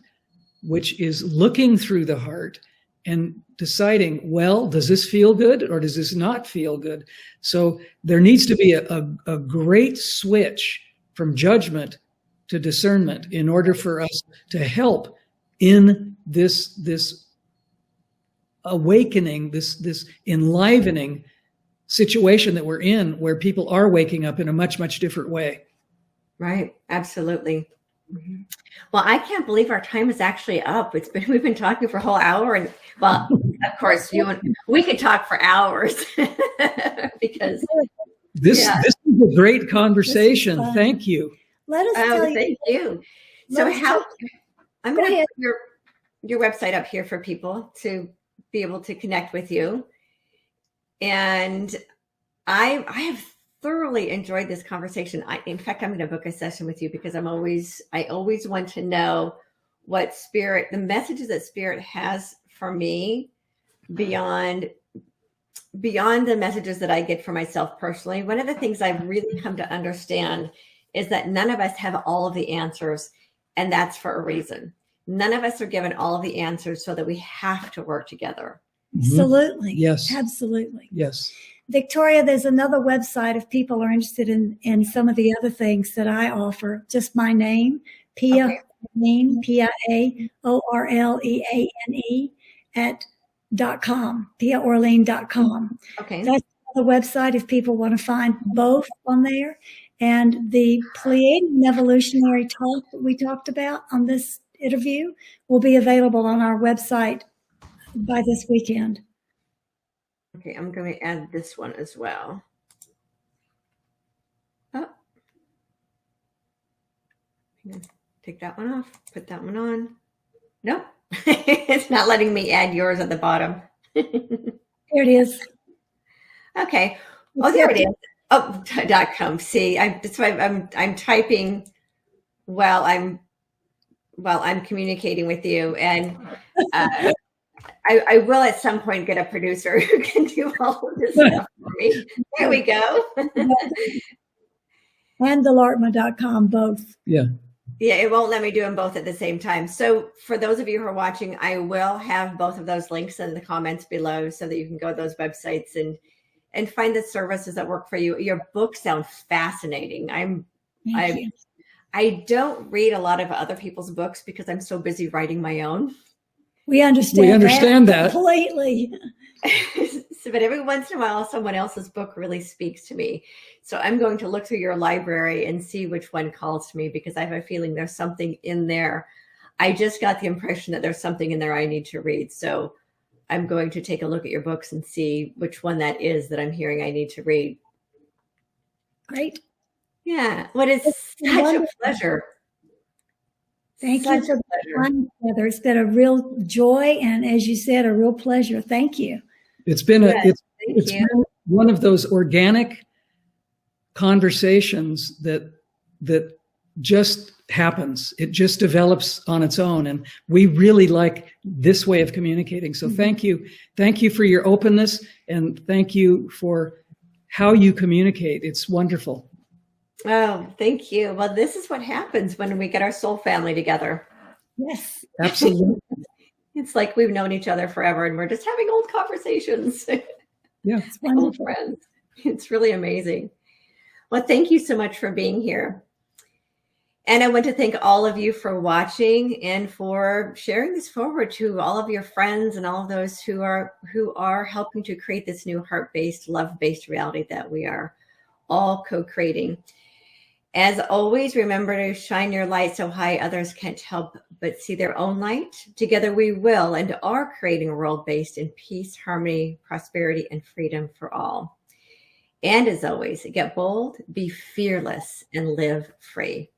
which is looking through the heart and deciding, well, does this feel good or does this not feel good? So there needs to be a great switch from judgment to discernment in order for us to help in this awakening, this enlivening situation that we're in, where people are waking up in a much, much different way. Right. Absolutely. Well, I can't believe our time is actually up. We've been talking for a whole hour, and well, of course, we could talk for hours because this is a great conversation. Thank you. Let us tell you. Thank you. So I'm going to put your website up here for people to be able to connect with you. And I have thoroughly enjoyed this conversation. In fact, I'm going to book a session with you because I always want to know what the messages that Spirit has for me beyond the messages that I get for myself personally. One of the things I've really come to understand is that none of us have all of the answers, and that's for a reason. None of us are given all of the answers so that we have to work together. Absolutely. Yes. Absolutely. Yes. Victoria, there's another website if people are interested in some of the other things that I offer. Just my name, Pia, Orleane, PIAORLEANE @.com, PiaOrleane.com. Okay. That's the website if people want to find both on there. And the Pleiadian evolutionary talk that we talked about on this interview will be available on our website by this weekend. Okay, I'm going to add this one as well. Oh. Take that one off, put that one on. Nope. It's not letting me add yours at the bottom. There it is. Okay. Oh, there it is. Oh, .com. See, that's why I'm typing while I'm communicating with you, and I will at some point get a producer who can do all of this stuff for me. There we go. And the Laarkmaa.com, both. Yeah. Yeah, it won't let me do them both at the same time. So for those of you who are watching, I will have both of those links in the comments below so that you can go to those websites and find the services that work for you. Your books sound fascinating. I don't read a lot of other people's books because I'm so busy writing my own. We understand that completely. But every once in a while, someone else's book really speaks to me. So I'm going to look through your library and see which one calls to me, because I have a feeling there's something in there. I just got the impression that there's something in there I need to read. So I'm going to take a look at your books and see which one that is that I'm hearing I need to read. Great. Yeah. Well, it's such a pleasure. Thank you for being together. It's been a real joy, and as you said, a real pleasure. Thank you. It's been it's been one of those organic conversations that just happens. It just develops on its own, and we really like this way of communicating. So thank you for your openness, and thank you for how you communicate. It's wonderful. Oh, thank you. Well, this is what happens when we get our soul family together. Yes, absolutely. It's like we've known each other forever and we're just having old conversations. Yeah, it's wonderful. Old friends. It's really amazing. Well, thank you so much for being here. And I want to thank all of you for watching and for sharing this forward to all of your friends and all of those who are helping to create this new heart-based, love-based reality that we are all co-creating. As always, remember to shine your light so high others can't help but see their own light. Together we will and are creating a world based in peace, harmony, prosperity, and freedom for all. And as always, get bold, be fearless, and live free.